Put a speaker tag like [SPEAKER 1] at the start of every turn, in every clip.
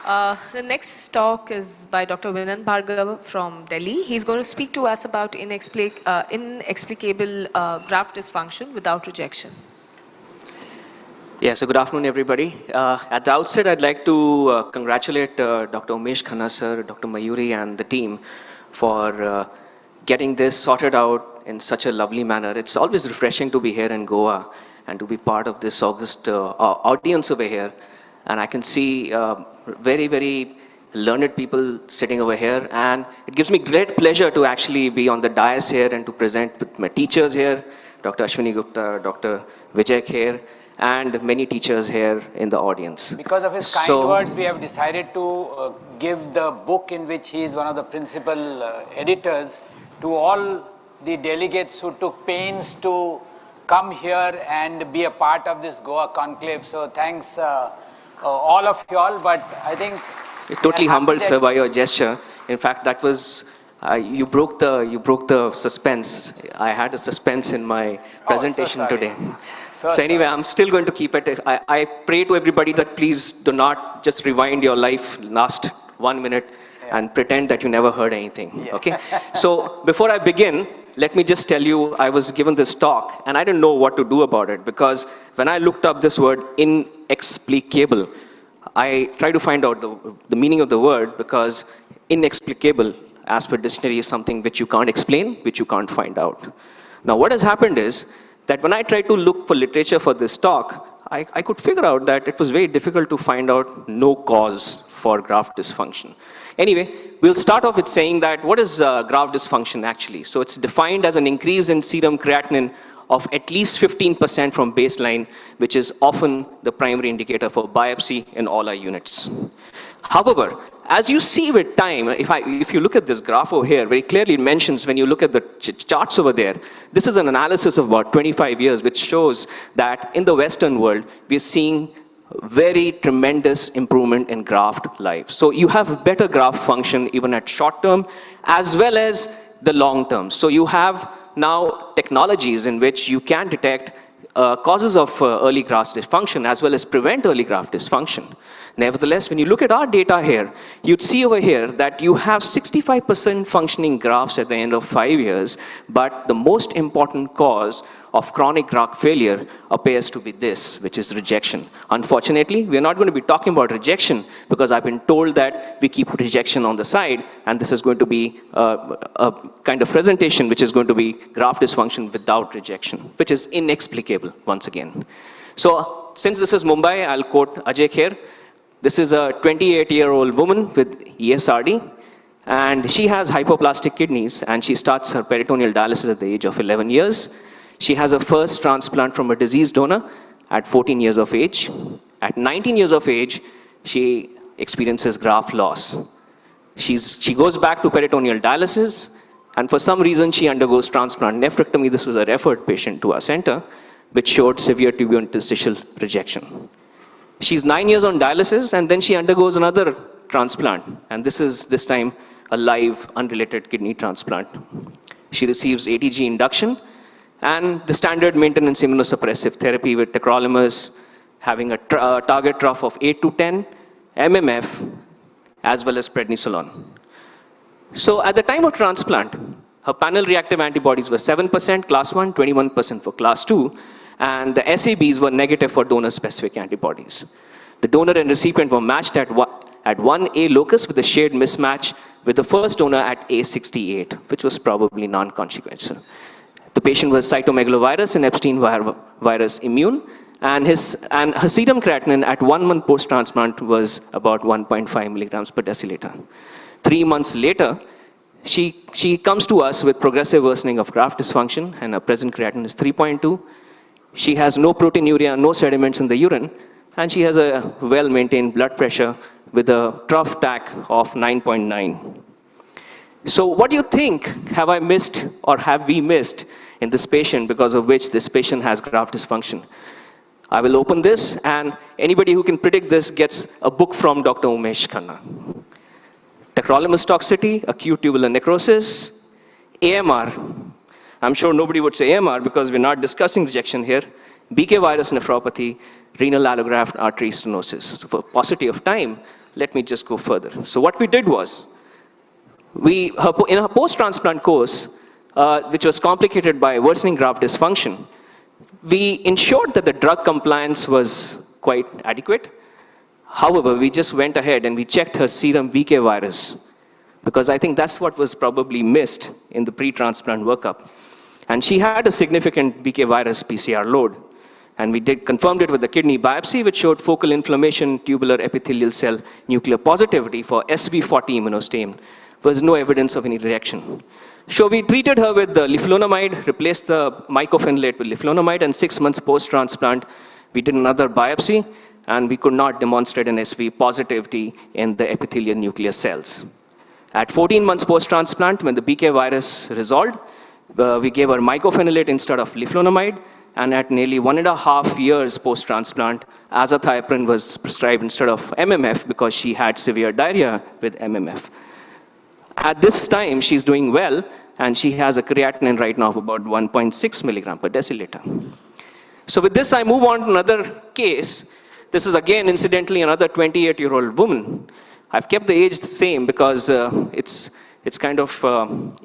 [SPEAKER 1] The next talk is by Dr. Vinant Bhargava from Delhi. He's going to speak to us about inexplicable graft dysfunction without rejection.
[SPEAKER 2] Yeah, so good afternoon, everybody. At the outset, I'd like to congratulate Dr. Umesh Khanna sir, Dr. Mayuri, and the team for getting this sorted out in such a lovely manner. It's always refreshing to be here in Goa and to be part of this august audience over here. And I can see very, very learned people sitting over here. And it gives me great pleasure to actually be on the dais here and to present with my teachers here, Dr. Ashwini Gupta, Dr. Vijay here, and many teachers here in the audience.
[SPEAKER 3] Because of his kind words, we have decided to give the book in which he is one of the principal editors to all the delegates who took pains to come here and be a part of this Goa conclave. So thanks all of you all, but I think...
[SPEAKER 2] It totally humbled, sir, by your gesture. In fact, that was... you broke the suspense. I had a suspense in my presentation today. So anyway, I'm still going to keep it. I pray to everybody that please do not just rewind your life last 1 minute and pretend that you never heard anything, okay? So before I begin, let me just tell you, I was given this talk and I didn't know what to do about it, because when I looked up this word inexplicable, I tried to find out the meaning of the word, because inexplicable, as per dictionary, is something which you can't explain, which you can't find out. Now what has happened is that when I tried to look for literature for this talk, I could figure out that it was very difficult to find out no cause for graft dysfunction. Anyway, we'll start off with saying that what is graft dysfunction actually? So it's defined as an increase in serum creatinine of at least 15% from baseline, which is often the primary indicator for biopsy in all our units. However, as you see with time, if you look at this graph over here, very clearly it mentions, when you look at the charts over there, this is an analysis of about 25 years, which shows that in the Western world, we're seeing very tremendous improvement in graft life. So you have better graft function even at short term, as well as the long term. So you have now technologies in which you can detect causes of early graft dysfunction as well as prevent early graft dysfunction. Nevertheless, when you look at our data here, you'd see over here that you have 65% functioning grafts at the end of 5 years, but the most important cause of chronic graft failure appears to be this, which is rejection. Unfortunately, we're not going to be talking about rejection because I've been told that we keep rejection on the side, and this is going to be a kind of presentation which is going to be graft dysfunction without rejection, which is inexplicable once again. So since this is Mumbai, I'll quote Ajay here. This is a 28-year-old woman with ESRD, and she has hypoplastic kidneys, and she starts her peritoneal dialysis at the age of 11 years. She has her first transplant from a deceased donor at 14 years of age. At 19 years of age, she experiences graft loss. She goes back to peritoneal dialysis, and for some reason, she undergoes transplant nephrectomy. This was a referred patient to our center, which showed severe tubulointerstitial rejection. She's 9 years on dialysis, and then she undergoes another transplant. And this is, this time, a live, unrelated kidney transplant. She receives ATG induction and the standard maintenance immunosuppressive therapy with tacrolimus, having a target trough of 8 to 10, MMF, as well as prednisolone. So at the time of transplant, her panel reactive antibodies were 7% class 1, 21% for class 2, and the SABs were negative for donor-specific antibodies. The donor and recipient were matched at 1A locus with a shared mismatch with the first donor at A68, which was probably non-consequential. The patient was cytomegalovirus and Epstein virus immune, and her serum creatinine at 1 month post-transplant was about 1.5 milligrams per deciliter. 3 months later, she comes to us with progressive worsening of graft dysfunction, and her present creatinine is 3.2. She has no proteinuria, no sediments in the urine, and she has a well-maintained blood pressure with a trough TAC of 9.9. So what do you think have I missed or have we missed in this patient because of which this patient has graft dysfunction? I will open this, and anybody who can predict this gets a book from Dr. Umesh Khanna. Tacrolimus toxicity, acute tubular necrosis, AMR. I'm sure nobody would say AMR because we're not discussing rejection here. BK virus nephropathy, renal allograft artery stenosis. So for paucity of time, let me just go further. So what we did was, in her post-transplant course, which was complicated by worsening graft dysfunction, we ensured that the drug compliance was quite adequate. However, we just went ahead and we checked her serum BK virus, because I think that's what was probably missed in the pre-transplant workup. And she had a significant BK virus PCR load. And we confirmed it with the kidney biopsy, which showed focal inflammation, tubular epithelial cell nuclear positivity for SV40 immunostain. There was no evidence of any rejection. So we treated her with the leflunomide, replaced the mycophenolate with leflunomide, and 6 months post-transplant, we did another biopsy, and we could not demonstrate an SV positivity in the epithelial nuclear cells. At 14 months post-transplant, when the BK virus resolved, we gave her mycophenolate instead of leflunomide, and at nearly 1.5 years post-transplant, azathioprine was prescribed instead of MMF because she had severe diarrhea with MMF. At this time, she's doing well, and she has a creatinine right now of about 1.6 milligram per deciliter. So with this, I move on to another case. This is again, incidentally, another 28-year-old woman. I've kept the age the same because it's kind of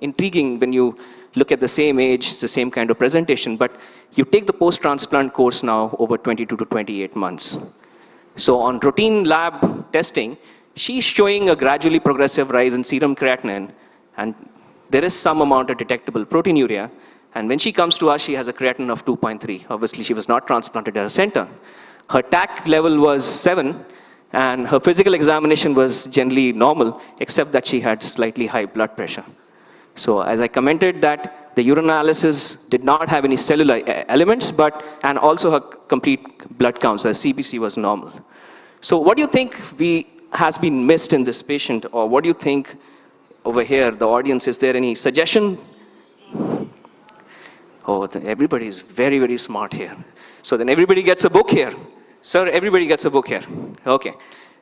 [SPEAKER 2] intriguing when you look at the same age, it's the same kind of presentation, but you take the post-transplant course now over 22 to 28 months. So on routine lab testing, she's showing a gradually progressive rise in serum creatinine, and there is some amount of detectable proteinuria, and when she comes to us, she has a creatinine of 2.3. Obviously, she was not transplanted at a center. Her TAC level was 7, and her physical examination was generally normal, except that she had slightly high blood pressure. So as I commented that the urinalysis did not have any cellular elements, and also her complete blood counts, the CBC was normal. So what do you think has been missed in this patient, or what do you think over here, the audience, is there any suggestion? Oh, everybody is very, very smart here. So then everybody gets a book here. Sir, everybody gets a book here. Okay.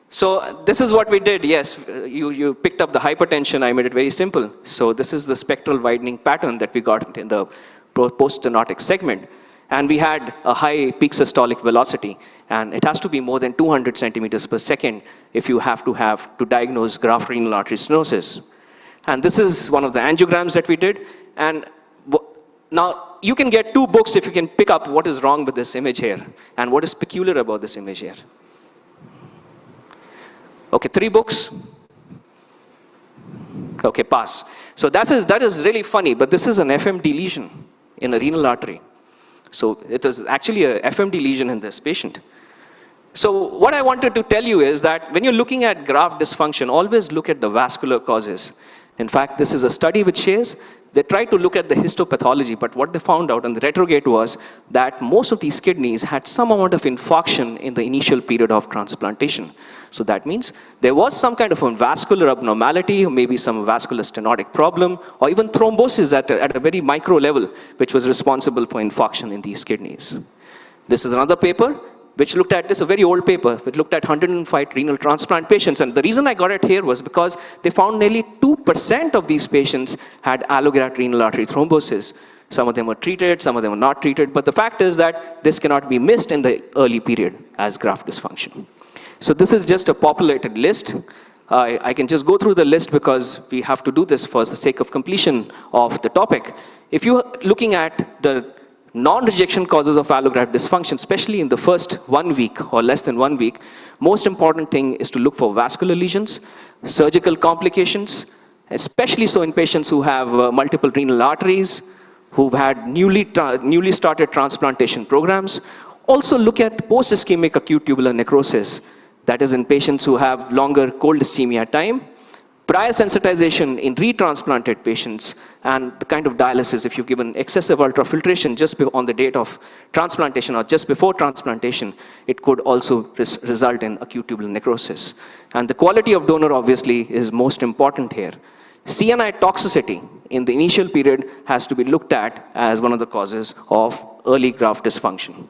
[SPEAKER 2] So this is what we did. Yes, you picked up the hypertension. I made it very simple. So this is the spectral widening pattern that we got in the post-stenotic segment. And we had a high peak systolic velocity. And it has to be more than 200 centimeters per second if you have to diagnose graft renal artery stenosis. And this is one of the angiograms that we did. And now you can get 2 books if you can pick up what is wrong with this image here and what is peculiar about this image here. Okay, 3 books. Okay, pass. So that is really funny, but this is an FMD lesion in a renal artery. So it is actually a FMD lesion in this patient. So what I wanted to tell you is that when you're looking at graft dysfunction, always look at the vascular causes. In fact, this is a study which says they tried to look at the histopathology, but what they found out on the retrograde was that most of these kidneys had some amount of infarction in the initial period of transplantation. So that means there was some kind of a vascular abnormality, or maybe some vascular stenotic problem, or even thrombosis at a very micro level, which was responsible for infarction in these kidneys. This is another paper which looked at, this is a very old paper, which looked at 105 renal transplant patients. And the reason I got it here was because they found nearly 2% of these patients had allograft renal artery thrombosis. Some of them were treated, some of them were not treated. But the fact is that this cannot be missed in the early period as graft dysfunction. So this is just a populated list. I can just go through the list because we have to do this for the sake of completion of the topic. If you're looking at the non-rejection causes of allograft dysfunction, especially in the first 1 week or less than 1 week, most important thing is to look for vascular lesions, surgical complications, especially so in patients who have multiple renal arteries, who've had newly started transplantation programs. Also look at post-ischemic acute tubular necrosis, that is in patients who have longer cold ischemia time, prior sensitization in retransplanted patients, and the kind of dialysis, if you've given excessive ultrafiltration just on the date of transplantation or just before transplantation, it could also result in acute tubular necrosis. And the quality of donor obviously is most important here. CNI toxicity in the initial period has to be looked at as one of the causes of early graft dysfunction.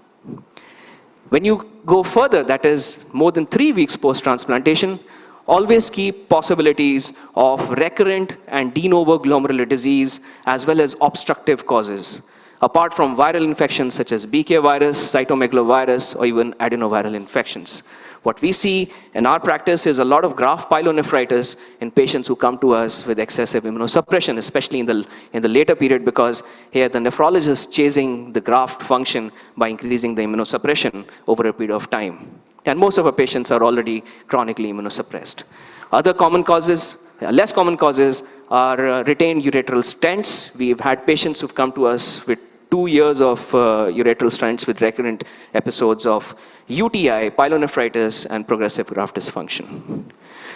[SPEAKER 2] When you go further, that is more than 3 weeks post-transplantation, always keep possibilities of recurrent and de novo glomerular disease as well as obstructive causes, apart from viral infections such as BK virus, cytomegalovirus, or even adenoviral infections. What we see in our practice is a lot of graft pyelonephritis in patients who come to us with excessive immunosuppression, especially in the later period, because here the nephrologist is chasing the graft function by increasing the immunosuppression over a period of time. And most of our patients are already chronically immunosuppressed. Other common causes, less common causes, are retained ureteral stents. We've had patients who've come to us with 2 years of ureteral stents with recurrent episodes of UTI, pyelonephritis, and progressive graft dysfunction.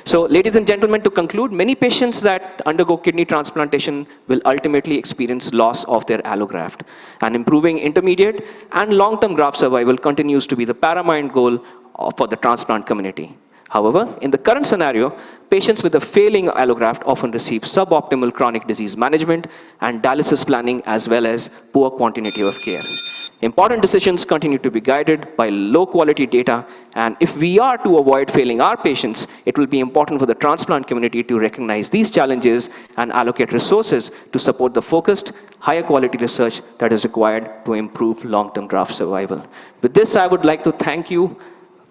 [SPEAKER 2] So, ladies and gentlemen, to conclude, many patients that undergo kidney transplantation will ultimately experience loss of their allograft. And improving intermediate and long-term graft survival continues to be the paramount goal for the transplant community. However, in the current scenario, patients with a failing allograft often receive suboptimal chronic disease management and dialysis planning, as well as poor continuity of care. Important decisions continue to be guided by low quality data, and if we are to avoid failing our patients, it will be important for the transplant community to recognize these challenges and allocate resources to support the focused, higher quality research that is required to improve long-term graft survival. With this, I would like to thank you,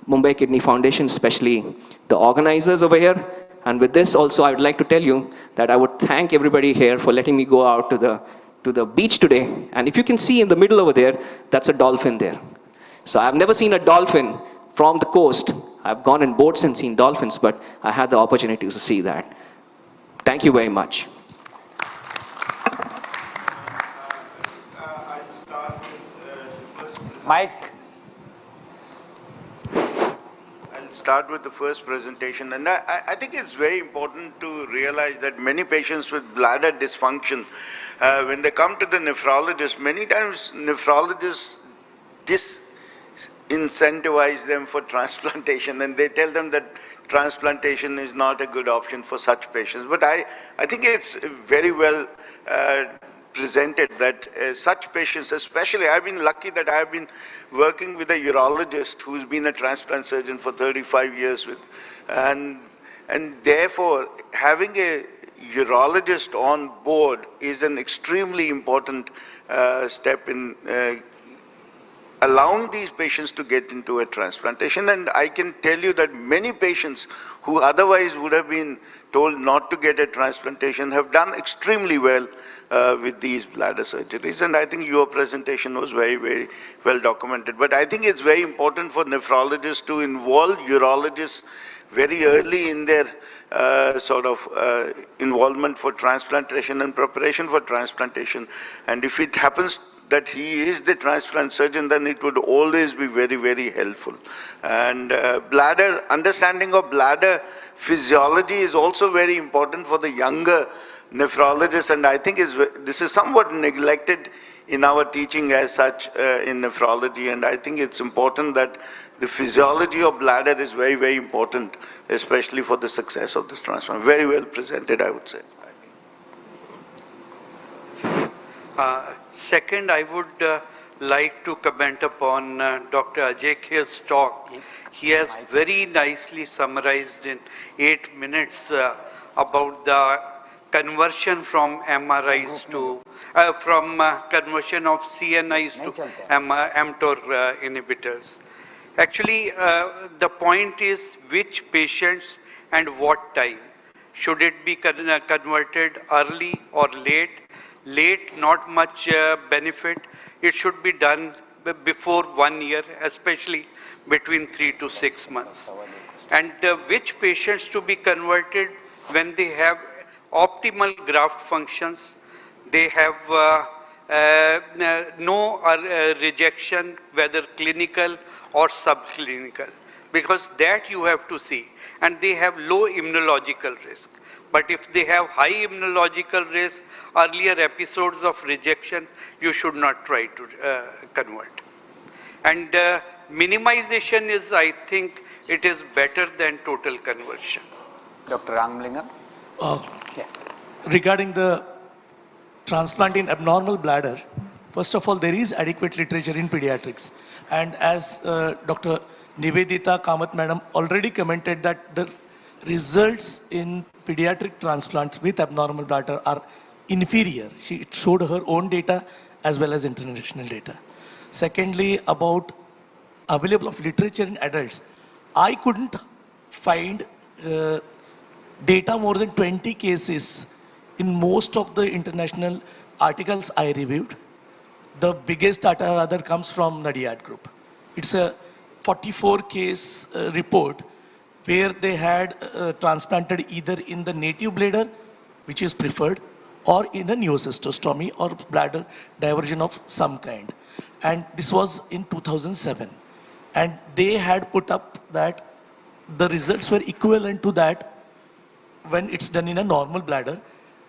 [SPEAKER 2] Mumbai Kidney Foundation, especially the organizers over here. And with this also, I would like to tell you that I would thank everybody here for letting me go out to the beach today. And if you can see in the middle over there, that's a dolphin there. So I've never seen a dolphin from the coast. I've gone in boats and seen dolphins, but I had the opportunity to see that. Thank you very much.
[SPEAKER 4] I'll start with the first
[SPEAKER 3] Mike.
[SPEAKER 4] start with the first presentation. And I think it's very important to realize that many patients with bladder dysfunction, when they come to the nephrologist, many times nephrologists disincentivize them for transplantation, and they tell them that transplantation is not a good option for such patients. But I think it's very well presented that such patients, especially, I've been lucky that I've been working with a urologist who's been a transplant surgeon for 35 years with, and therefore having a urologist on board is an extremely important step in allowing these patients to get into a transplantation. And I can tell you that many patients who otherwise would have been told not to get a transplantation have done extremely well with these bladder surgeries. And I think your presentation was very, very well documented. But I think it's very important for nephrologists to involve urologists very early in their involvement for transplantation and preparation for transplantation. And if it happens that he is the transplant surgeon, then it would always be very, very helpful. And understanding of bladder physiology is also very important for the younger nephrologists, and I think this is somewhat neglected in our teaching as such in nephrology, and I think it's important that the physiology of bladder is very, very important, especially for the success of this transplant. Very well presented, I would say.
[SPEAKER 5] Second, I would like to comment upon Dr. Ajay Khe's talk. He has very nicely summarized in 8 minutes about the conversion from MRIs to, conversion of CNIs to mTOR inhibitors. Actually, the point is which patients and what time. Should it be converted early or late? Late, not much benefit. It should be done before 1 year, especially between 3 to 6 months. And which patients to be converted when they have optimal graft functions, they have no rejection, whether clinical or subclinical, because that you have to see, and they have low immunological risk. But if they have high immunological risk, earlier episodes of rejection, you should not try to convert. And minimization is, I think, it is better than total conversion.
[SPEAKER 3] Dr. Ranglingam?
[SPEAKER 6] Regarding the transplant in abnormal bladder, first of all, there is adequate literature in pediatrics. And as Dr. Nivedita Kamath Madam already commented that the results in pediatric transplants with abnormal bladder are inferior. She showed her own data as well as international data. Secondly, about available of literature in adults, I couldn't find data more than 20 cases in most of the international articles I reviewed. The biggest data rather comes from Nadiad group. It's a 44 case report where they had transplanted either in the native bladder, which is preferred, or in a neocystostomy or bladder diversion of some kind. And this was in 2007. And they had put up that the results were equivalent to that when it's done in a normal bladder.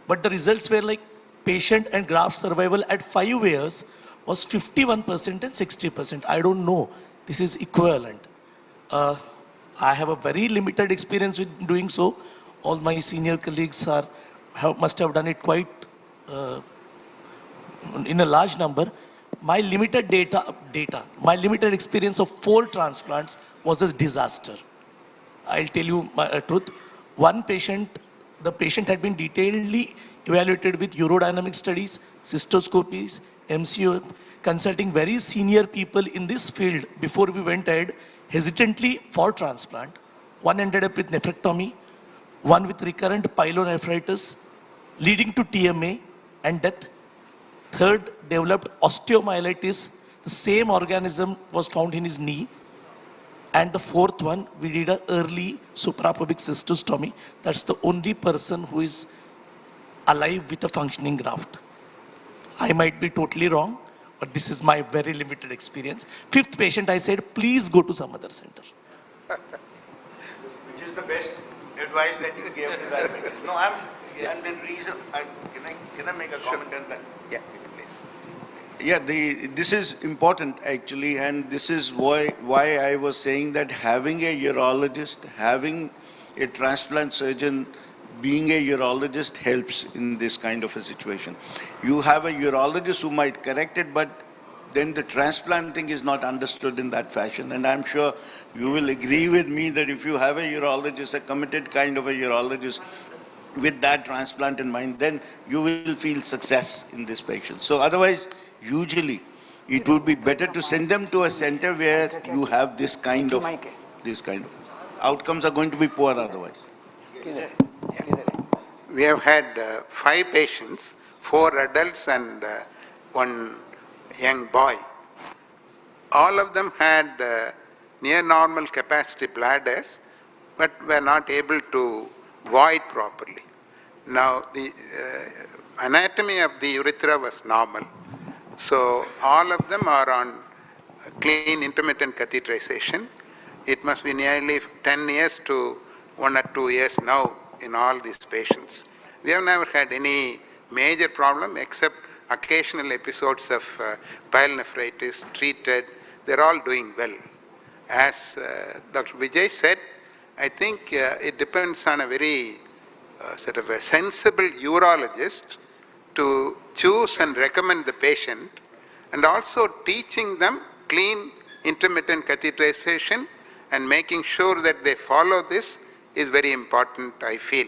[SPEAKER 6] But the results were like patient and graft survival at 5 years was 51% and 60%. I don't know. This is equivalent. I have a very limited experience with doing so. All my senior colleagues must have done it quite in a large number. My limited my limited experience of 4 transplants was a disaster. I'll tell you my truth. One patient, the patient had been detailedly evaluated with urodynamic studies, cystoscopies, MCO, consulting very senior people in this field before we went ahead hesitantly for transplant. One ended up with nephrectomy, one with recurrent pyelonephritis leading to TMA and death. Third developed osteomyelitis. The same organism was found in his knee. And the fourth one, we did an early suprapubic cystostomy. That's the only person who is alive with a functioning graft. I might be totally wrong, but this is my very limited experience. 5th patient, I said, please go to some other center.
[SPEAKER 4] Which is the best advice that you gave to that patient. No, and the reason, can I make a comment on that? Yeah, please. Yeah, this is important actually, and this is why I was saying that having a urologist, having a transplant surgeon, being a urologist helps in this kind of a situation. You have a urologist who might correct it, but then the transplant thing is not understood in that fashion. And I'm sure you will agree with me that if you have a urologist, a committed kind of a urologist with that transplant in mind, then you will feel success in this patient. So otherwise, usually, it would be better to send them to a center where you have this kind of outcomes are going to be poor otherwise.
[SPEAKER 7] We have had 5 patients, 4 adults and 1 young boy. All of them had near normal capacity bladders, but were not able to void properly. Now, the anatomy of the urethra was normal. So all of them are on clean intermittent catheterization. It must be nearly 10 years to 1 or 2 years now in all these patients. We have never had any major problem except occasional episodes of pyelonephritis treated. They're all doing well. As Dr. Vijay said, I think it depends on a very sort of a sensible urologist to choose and recommend the patient, and also teaching them clean intermittent catheterization and making sure that they follow this is very important, I feel.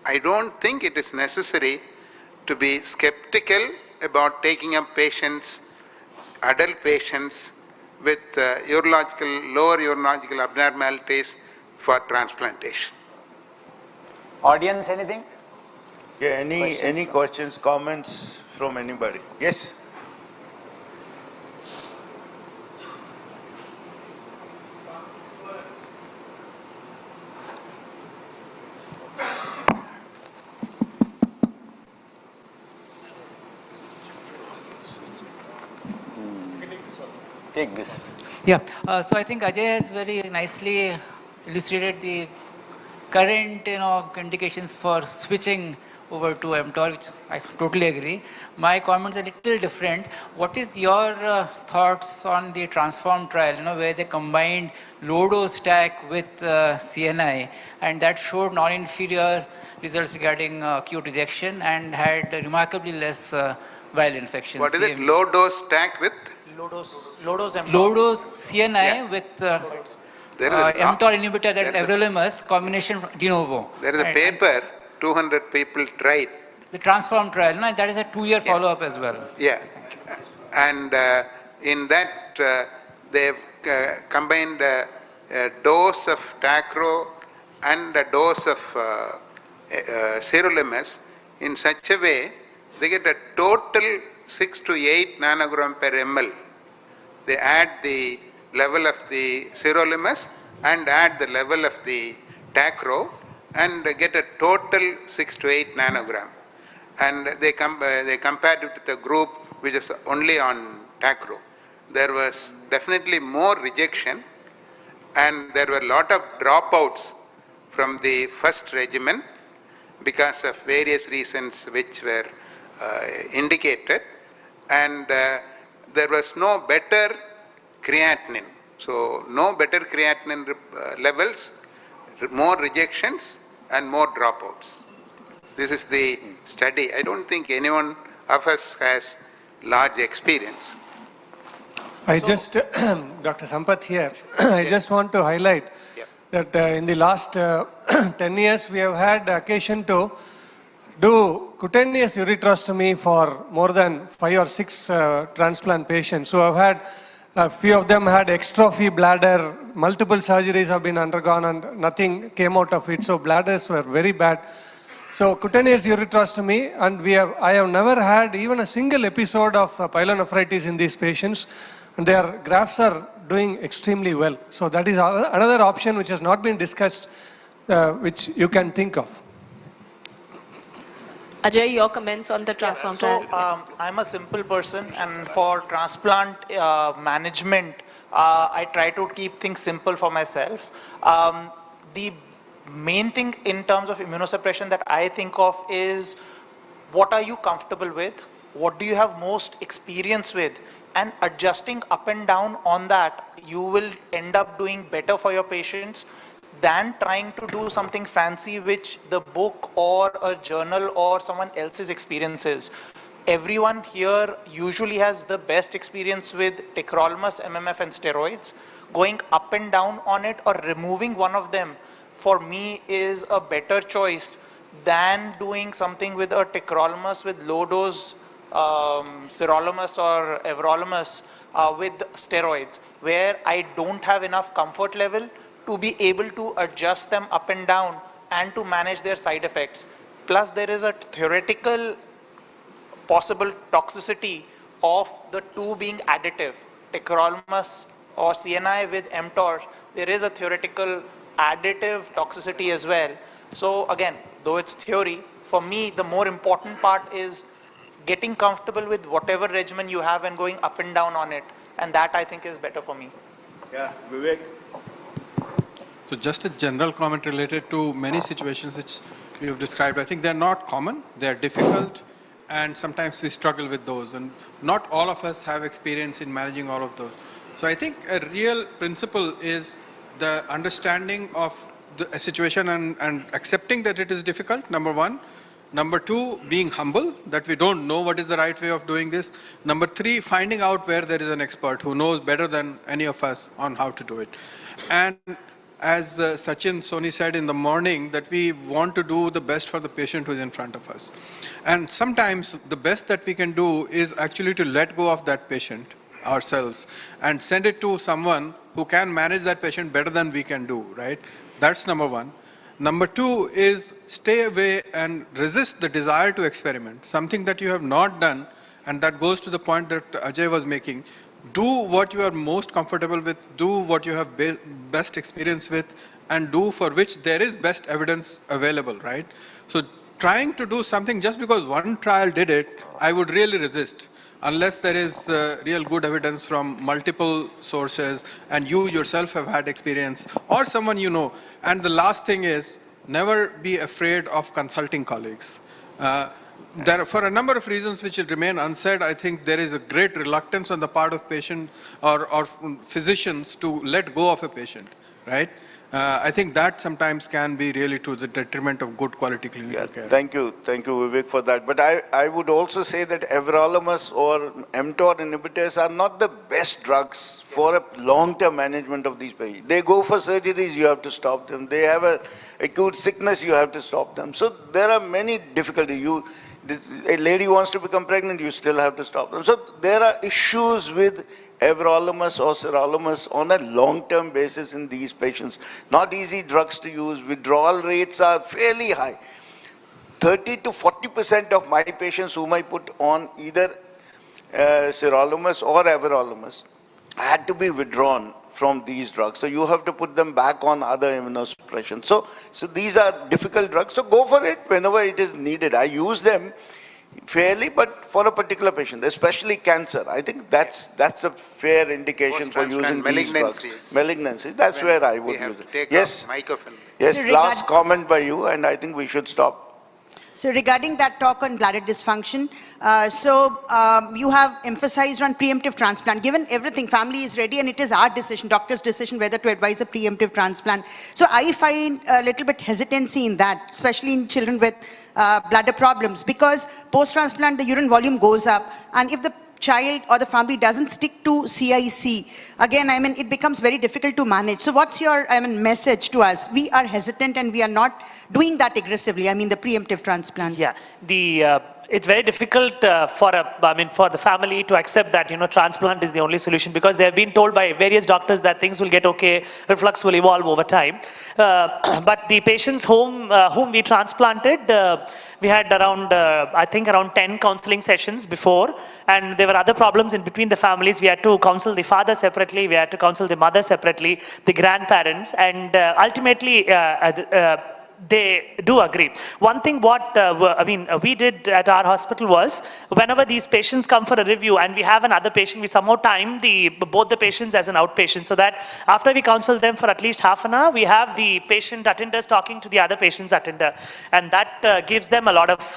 [SPEAKER 7] I don't think it is necessary to be skeptical about taking up patients, adult patients with lower urological abnormalities for transplantation.
[SPEAKER 3] Audience, anything?
[SPEAKER 4] Yeah, any questions, comments from anybody? Yes?
[SPEAKER 3] Take this.
[SPEAKER 8] Yeah, so I think Ajay has very nicely illustrated the current, indications for switching over to mTOR, which I totally agree. My comments are a little different. What is your thoughts on the transform trial, where they combined low-dose stack with CNI, and that showed non-inferior results regarding acute rejection and had remarkably less viral infections.
[SPEAKER 7] What is it? Low-dose stack with?
[SPEAKER 8] Low-dose CNI with mTOR inhibitor, that is everolimus, combination de novo.
[SPEAKER 7] There is a paper, 200 people tried.
[SPEAKER 8] The transform trial, that is a 2-year follow-up as well.
[SPEAKER 7] Yeah. And in that, they have combined a dose of tacro and a dose of sirolimus in such a way they get a total 6 to 8 nanogram per ml. They add the level of the sirolimus and add the level of the tacro and get a total 6 to 8 nanogram. And they compared it with a group which is only on tacro. There was definitely more rejection and there were a lot of dropouts from the first regimen because of various reasons which were indicated, and there was no better creatinine. So no better creatinine levels, more rejections and more dropouts. This is the study. I don't think anyone of us has large experience.
[SPEAKER 9] I just, Dr. Sampath here, I just want to highlight that in the last 10 years we have had occasion to do cutaneous ureterostomy for more than 5 or 6 transplant patients. So I've had a few of them had extrophy bladder, multiple surgeries have been undergone and nothing came out of it. So bladders were very bad. So cutaneous ureterostomy, and I have never had even a single episode of pyelonephritis in these patients, and their grafts are doing extremely well. So that is another option which has not been discussed, which you can think of.
[SPEAKER 1] Ajay, your comments on the transplant trial?
[SPEAKER 10] So I'm a simple person, and for transplant management, I try to keep things simple for myself. The main thing in terms of immunosuppression that I think of is what are you comfortable with, what do you have most experience with, and adjusting up and down on that, you will end up doing better for your patients than trying to do something fancy which the book or a journal or someone else's experiences. Everyone here usually has the best experience with tacrolimus, MMF and steroids. Going up and down on it or removing one of them for me is a better choice than doing something with a tacrolimus with low dose sirolimus or everolimus with steroids, where I don't have enough comfort level to be able to adjust them up and down and to manage their side effects. Plus there is a theoretical possible toxicity of the two being additive. Tacrolimus or CNI with mTOR, there is a theoretical additive toxicity as well. So again, though it's theory, for me the more important part is getting comfortable with whatever regimen you have and going up and down on it. And that I think is better for me.
[SPEAKER 4] Yeah, Vivek.
[SPEAKER 11] So just a general comment related to many situations which you have described. I think they're not common, they're difficult, and sometimes we struggle with those. And not all of us have experience in managing all of those. So I think a real principle is the understanding of the situation and accepting that it is difficult, number one. Number two, being humble, that we don't know what is the right way of doing this. Number three, finding out where there is an expert who knows better than any of us on how to do it. And as Sachin Soni said in the morning, that we want to do the best for the patient who is in front of us. And sometimes the best that we can do is actually to let go of that patient ourselves and send it to someone who can manage that patient better than we can do, right? That's number one. Number two is stay away and resist the desire to experiment, something that you have not done, and that goes to the point that Ajay was making. Do what you are most comfortable with, do what you have best experience with, and do for which there is best evidence available, right? So trying to do something just because one trial did it, I would really resist, unless there is real good evidence from multiple sources and you yourself have had experience or someone you know. And the last thing is, never be afraid of consulting colleagues. For a number of reasons which will remain unsaid, I think there is a great reluctance on the part of patient or physicians to let go of a patient, right? I think that sometimes can be really to the detriment of good quality clinical care.
[SPEAKER 4] Thank you, Vivek, for that. But I would also say that everolimus or mTOR inhibitors are not the best drugs for a long-term management of these patients. They go for surgeries, you have to stop them. They have a acute sickness, you have to stop them. So there are many difficulties. A lady wants to become pregnant, you still have to stop them. So there are issues with everolimus or sirolimus on a long-term basis in these patients. Not easy drugs to use. Withdrawal rates are fairly high. 30 to 40% of my patients whom I put on either sirolimus or everolimus had to be withdrawn from these drugs. So you have to put them back on other immunosuppression. So these are difficult drugs. So go for it whenever it is needed. I use them fairly, but for a particular patient, especially cancer. I think that's a fair indication for using these drugs. Malignancies. That's where I would use it. Yes. Yes.
[SPEAKER 12] So
[SPEAKER 4] last comment by you, and I think we should stop.
[SPEAKER 12] So regarding that talk on bladder dysfunction, you have emphasized on preemptive transplant. Given everything, family is ready and it is our decision, doctor's decision whether to advise a preemptive transplant. So I find a little bit hesitancy in that, especially in children with bladder problems, because post-transplant the urine volume goes up, and if the child or the family doesn't stick to CIC, again, I mean, it becomes very difficult to manage. So what's your, message to us? We are hesitant and we are not doing that aggressively, the preemptive transplant.
[SPEAKER 13] Yeah, it's very difficult for the family to accept that, transplant is the only solution, because they have been told by various doctors that things will get okay, reflux will evolve over time. But the patients whom we transplanted, we had around, I think around 10 counseling sessions before, and there were other problems in between the families. We had to counsel the father separately, we had to counsel the mother separately, the grandparents, and ultimately, they do agree. One thing we did at our hospital was, whenever these patients come for a review and we have another patient, we somehow time both the patients as an outpatient, so that after we counsel them for at least half an hour, we have the patient attenders talking to the other patient's attender, and that gives them a lot of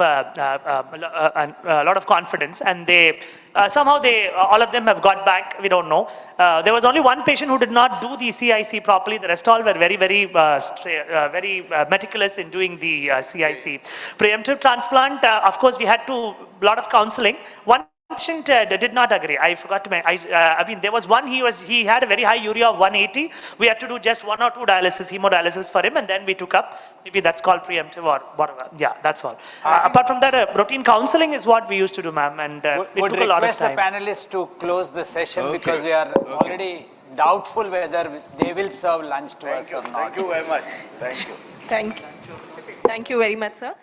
[SPEAKER 13] confidence, and they somehow all of them have got back. We don't know. There was only one patient who did not do the CIC properly. The rest all were very meticulous in doing the CIC. Preemptive transplant, of course, we had to lot of counseling. One patient did not agree. I forgot to mention. There was one. He had a very high urea of 180. We had to do just 1 or 2 hemodialysis for him, and then we took up. Maybe that's called preemptive or whatever. Yeah, that's all. Apart from that, routine counseling is what we used to do, ma'am, and it took a lot of time.
[SPEAKER 3] Would request the panelists to close the session, because we are already doubtful whether they will serve lunch to us or not.
[SPEAKER 4] Thank you very much. Thank you.
[SPEAKER 1] Thank you very much, sir.